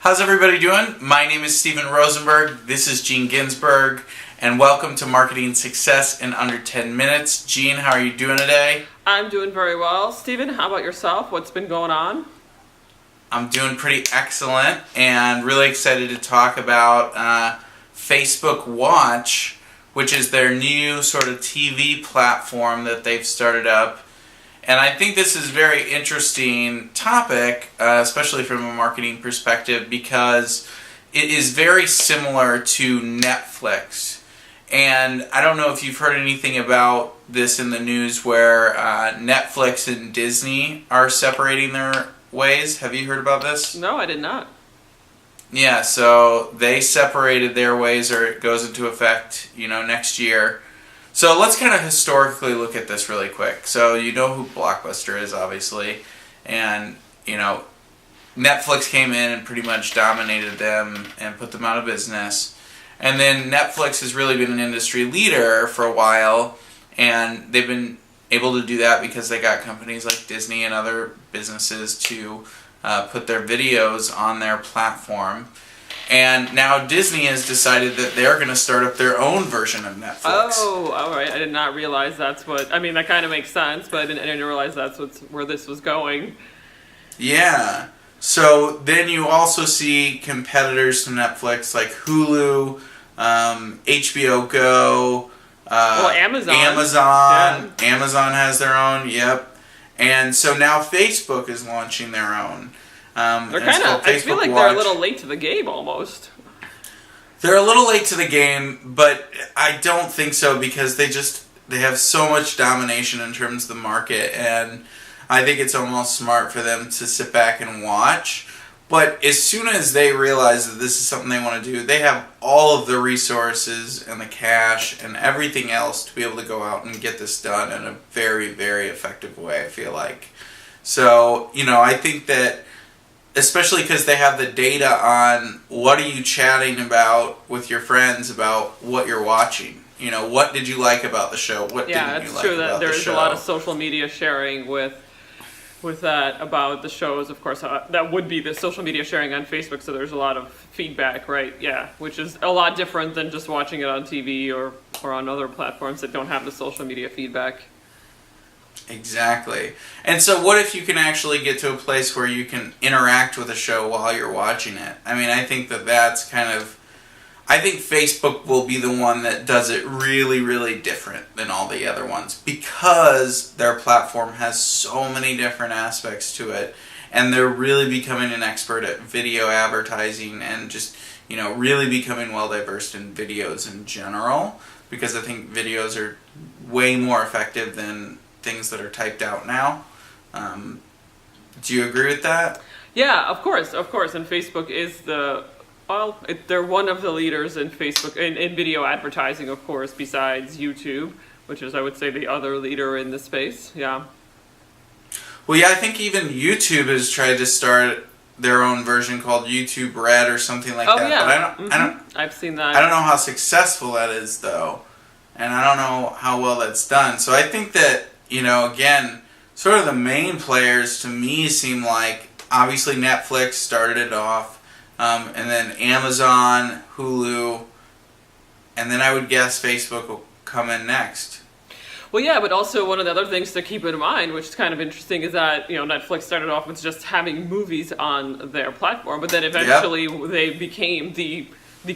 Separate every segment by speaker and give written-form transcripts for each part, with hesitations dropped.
Speaker 1: How's everybody doing? My name is Steven Rosenberg. This is Gene Ginzburg, and welcome to Marketing Success in Under 10 Minutes. Gene, how are you doing today?
Speaker 2: I'm doing very well. Steven, how about yourself? What's been going on?
Speaker 1: I'm doing pretty excellent and really excited to talk about Facebook Watch, which is their new sort of TV platform that they've started up. And I think this is a very interesting topic, especially from a marketing perspective, because it is very similar to Netflix. And I don't know if you've heard anything about this in the news where Netflix and Disney are separating their ways. Have you heard about this?
Speaker 2: No, I did not.
Speaker 1: Yeah, so they separated their ways, or it goes into effect, next year. So let's kind of historically look at this really quick. So you know who Blockbuster is, obviously, and Netflix came in and pretty much dominated them and put them out of business. And then Netflix has really been an industry leader for a while, and they've been able to do that because they got companies like Disney and other businesses to put their videos on their platform. And now Disney has decided that they're going to start up their own version of Netflix.
Speaker 2: Oh, all right. I did not realize that's what... I mean, that kind of makes sense, but I didn't realize that's where this was going.
Speaker 1: Yeah. So then you also see competitors to Netflix like Hulu, HBO Go,
Speaker 2: Amazon.
Speaker 1: Yeah. Amazon has their own, yep. And so now Facebook is launching their own.
Speaker 2: They're kind of, I feel like
Speaker 1: Watch.
Speaker 2: They're a little late to the game almost.
Speaker 1: They're a little late to the game, but I don't think so because they have so much domination in terms of the market, and I think it's almost smart for them to sit back and watch. But as soon as they realize that this is something they want to do, they have all of the resources and the cash and everything else to be able to go out and get this done in a very, very effective way, I feel like. So, I think that especially because they have the data on what are you chatting about with your friends about what you're watching. What did you like about the show? What didn't you like about the show? Yeah, it's true that
Speaker 2: there is a lot of social media sharing with that about the shows. Of course, that would be the social media sharing on Facebook, so there's a lot of feedback, right? Yeah, which is a lot different than just watching it on TV or on other platforms that don't have the social media feedback.
Speaker 1: Exactly. And so what if you can actually get to a place where you can interact with a show while you're watching it? I mean, I think that's kind of... I think Facebook will be the one that does it really, really different than all the other ones because their platform has so many different aspects to it, and they're really becoming an expert at video advertising and just, really becoming well-diversed in videos in general, because I think videos are way more effective than things that are typed out now. Do you agree with that?
Speaker 2: Yeah, of course. And Facebook is they're one of the leaders in Facebook in video advertising, of course, besides YouTube, which is, I would say, the other leader in the space. Yeah.
Speaker 1: Well, yeah, I think even YouTube has tried to start their own version called YouTube Red or something like that.
Speaker 2: Yeah.
Speaker 1: But
Speaker 2: I've seen that.
Speaker 1: I don't know how successful that is, though, and I don't know how well that's done. So I think that, again, sort of the main players to me seem like, obviously Netflix started it off, and then Amazon, Hulu, and then I would guess Facebook will come in next.
Speaker 2: Well, yeah, but also one of the other things to keep in mind, which is kind of interesting, is that Netflix started off with just having movies on their platform, but then eventually they became the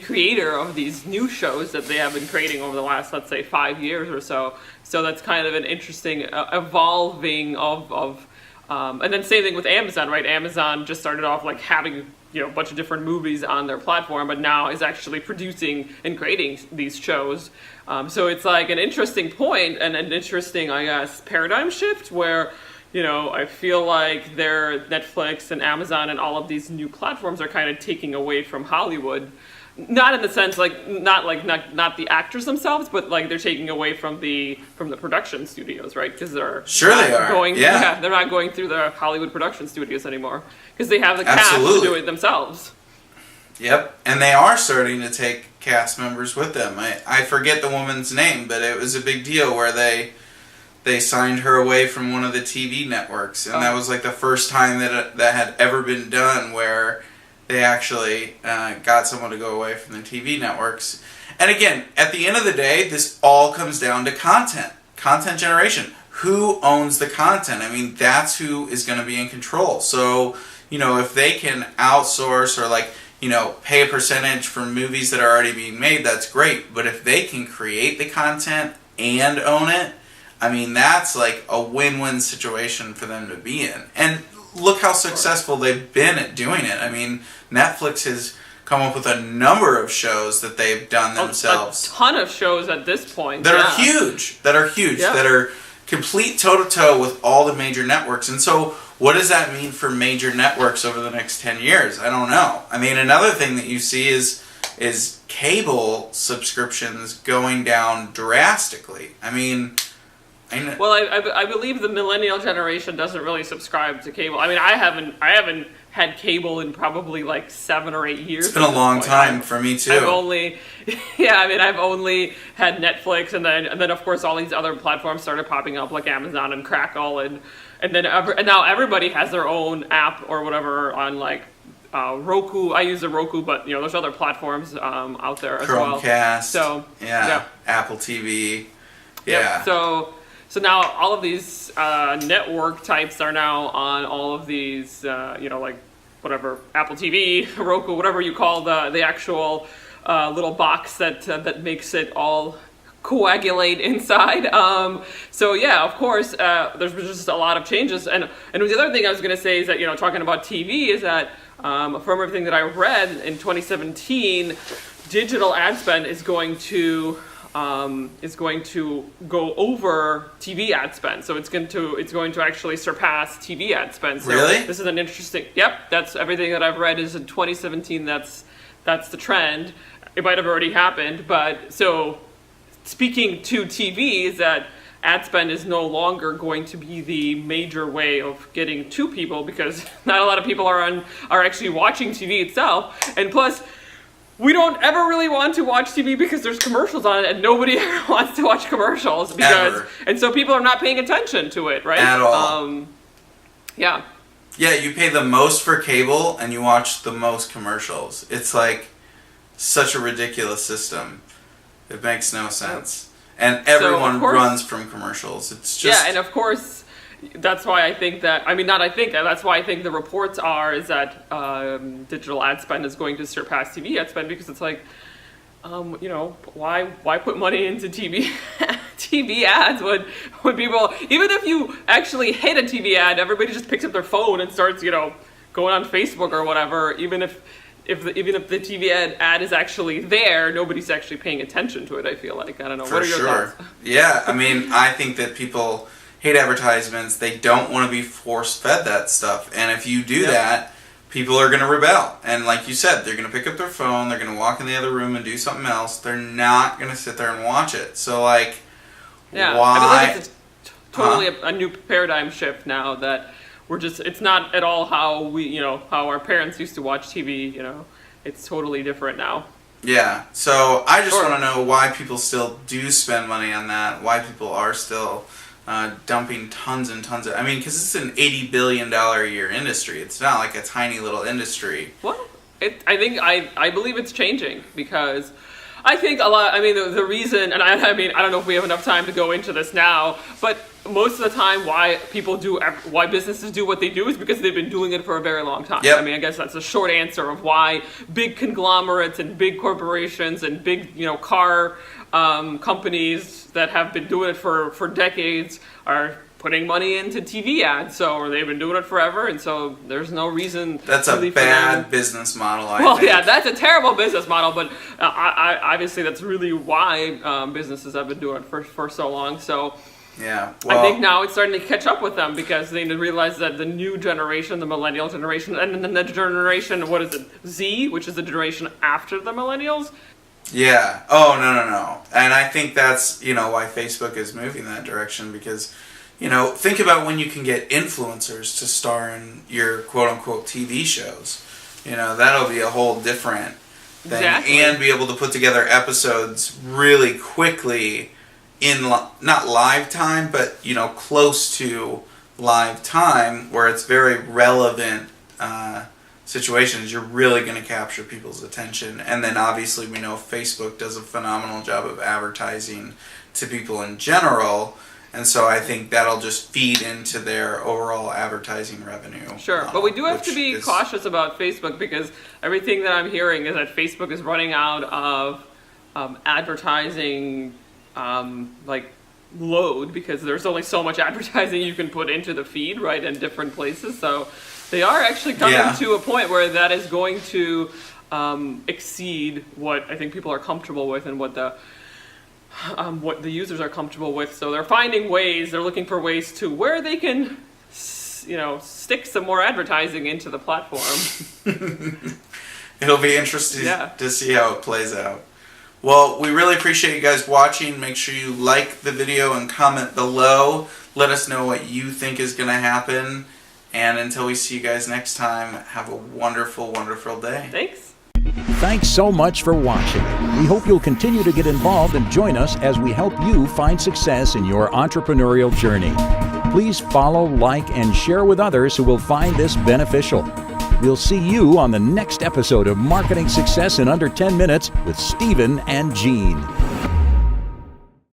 Speaker 2: creator of these new shows that they have been creating over the last, let's say, 5 years or so. So that's kind of an interesting evolving of and then same thing with Amazon, right? Amazon just started off like having a bunch of different movies on their platform, but now is actually producing and creating these shows. So it's like an interesting point and an interesting, I guess, paradigm shift where, I feel like their Netflix and Amazon and all of these new platforms are kind of taking away from Hollywood. Not in the sense not the actors themselves, but like they're taking away from the production studios, right? Because they're they're not going through the Hollywood production studios anymore because they have the cast to do it themselves.
Speaker 1: Yep, and they are starting to take cast members with them. I forget the woman's name, but it was a big deal where they signed her away from one of the TV networks, and that was like the first time that had ever been done where they actually got someone to go away from the TV networks. And again, at the end of the day, this all comes down to content generation. Who owns the content? I mean, that's who is going to be in control. So, if they can outsource or pay a percentage for movies that are already being made, that's great. But if they can create the content and own it, I mean, that's like a win-win situation for them to be in. And look how successful they've been at doing it. I mean, Netflix has come up with a number of shows that they've done themselves.
Speaker 2: A ton of shows at this point.
Speaker 1: That are huge. That are complete toe-to-toe with all the major networks. And so what does that mean for major networks over the next 10 years? I don't know. I mean, another thing that you see is cable subscriptions going down drastically. I mean...
Speaker 2: Well, I believe the millennial generation doesn't really subscribe to cable. I mean, I haven't had cable in probably like 7 or 8 years.
Speaker 1: It's been a long time for me too.
Speaker 2: I've only had Netflix, and then of course all these other platforms started popping up like Amazon and Crackle, and now everybody has their own app or whatever on like Roku. I use the Roku, but there's other platforms out there as well.
Speaker 1: Chromecast.
Speaker 2: So
Speaker 1: Apple TV. Yeah.
Speaker 2: Yep. So now all of these network types are now on all of these, like whatever, Apple TV, Roku, whatever you call the actual little box that makes it all coagulate inside. Of course, there's just a lot of changes. And the other thing I was going to say is that, talking about TV is that from everything that I read in 2017, digital ad spend is going to go over TV ad spend. So it's going to actually surpass TV ad spend. So
Speaker 1: really?
Speaker 2: This is an interesting. Yep, that's everything that I've read is in 2017. That's the trend. It might have already happened, but so speaking to TV is that ad spend is no longer going to be the major way of getting to people because not a lot of people are actually watching TV itself, and plus. We don't ever really want to watch TV because there's commercials on it, and nobody ever wants to watch commercials and so people are not paying attention to it, right?
Speaker 1: At all.
Speaker 2: Yeah,
Speaker 1: you pay the most for cable and you watch the most commercials. It's like such a ridiculous system. It makes no sense. And everyone runs from commercials. It's just...
Speaker 2: Yeah, and of course... That's why I think that, that's why I think the reports is that digital ad spend is going to surpass TV ad spend because it's like, why put money into TV ads when people, even if you actually hit a TV ad, everybody just picks up their phone and starts, going on Facebook or whatever, even if the TV ad is actually there, nobody's actually paying attention to it, I feel like. I don't know. What are your thoughts?
Speaker 1: Yeah, I mean, I think that people... hate advertisements. They don't want to be force-fed that stuff. And if you do that, people are going to rebel. And like you said, they're going to pick up their phone, they're going to walk in the other room and do something else. They're not going to sit there and watch it. So, why...
Speaker 2: I mean, it's totally a new paradigm shift now that it's not at all how how our parents used to watch TV, It's totally different now.
Speaker 1: Yeah. So, I just want to know why people still do spend money on that, why people are still... dumping tons and tons of... I mean, because it's an $80 billion a year industry. It's not like a tiny little industry.
Speaker 2: Well, I believe it's changing because I think a lot... I mean, the reason... And I don't know if we have enough time to go into this now, but most of the time why businesses do what they do is because they've been doing it for a very long time.
Speaker 1: Yep.
Speaker 2: I mean, I guess that's a short answer of why big conglomerates and big corporations and big, car... companies that have been doing it for decades are putting money into TV ads, or they've been doing it forever, and so there's no reason.
Speaker 1: That's a bad business model. I think.
Speaker 2: Yeah, that's a terrible business model, but I obviously that's really why businesses have been doing it for so long. So
Speaker 1: yeah,
Speaker 2: I think now it's starting to catch up with them because they realize that the new generation, the millennial generation, and then the generation, what is it, Z, which is the generation after the millennials.
Speaker 1: Yeah. Oh, no. And I think that's, why Facebook is moving that direction because, think about when you can get influencers to star in your quote-unquote TV shows. That'll be a whole different thing.
Speaker 2: Exactly.
Speaker 1: And be able to put together episodes really quickly in, not live time, but, close to live time where it's very relevant situations, you're really going to capture people's attention. And then obviously we know Facebook does a phenomenal job of advertising to people in general. And so I think that'll just feed into their overall advertising revenue.
Speaker 2: Sure, but we do have to be cautious about Facebook, because everything that I'm hearing is that Facebook is running out of advertising load, because there's only so much advertising you can put into the feed, right, in different places. So they are actually coming to a point where that is going to exceed what I think people are comfortable with and what the users are comfortable with. So they're finding ways, they're looking for ways to where they can, stick some more advertising into the platform.
Speaker 1: It'll be interesting to see how it plays out. Well, we really appreciate you guys watching. Make sure you like the video and comment below. Let us know what you think is going to happen. And until we see you guys next time, have a wonderful, wonderful day.
Speaker 2: Thanks.
Speaker 3: Thanks so much for watching. We hope you'll continue to get involved and join us as we help you find success in your entrepreneurial journey. Please follow, like, and share with others who will find this beneficial. We'll see you on the next episode of Marketing Success in Under 10 Minutes with Stephen and Jean.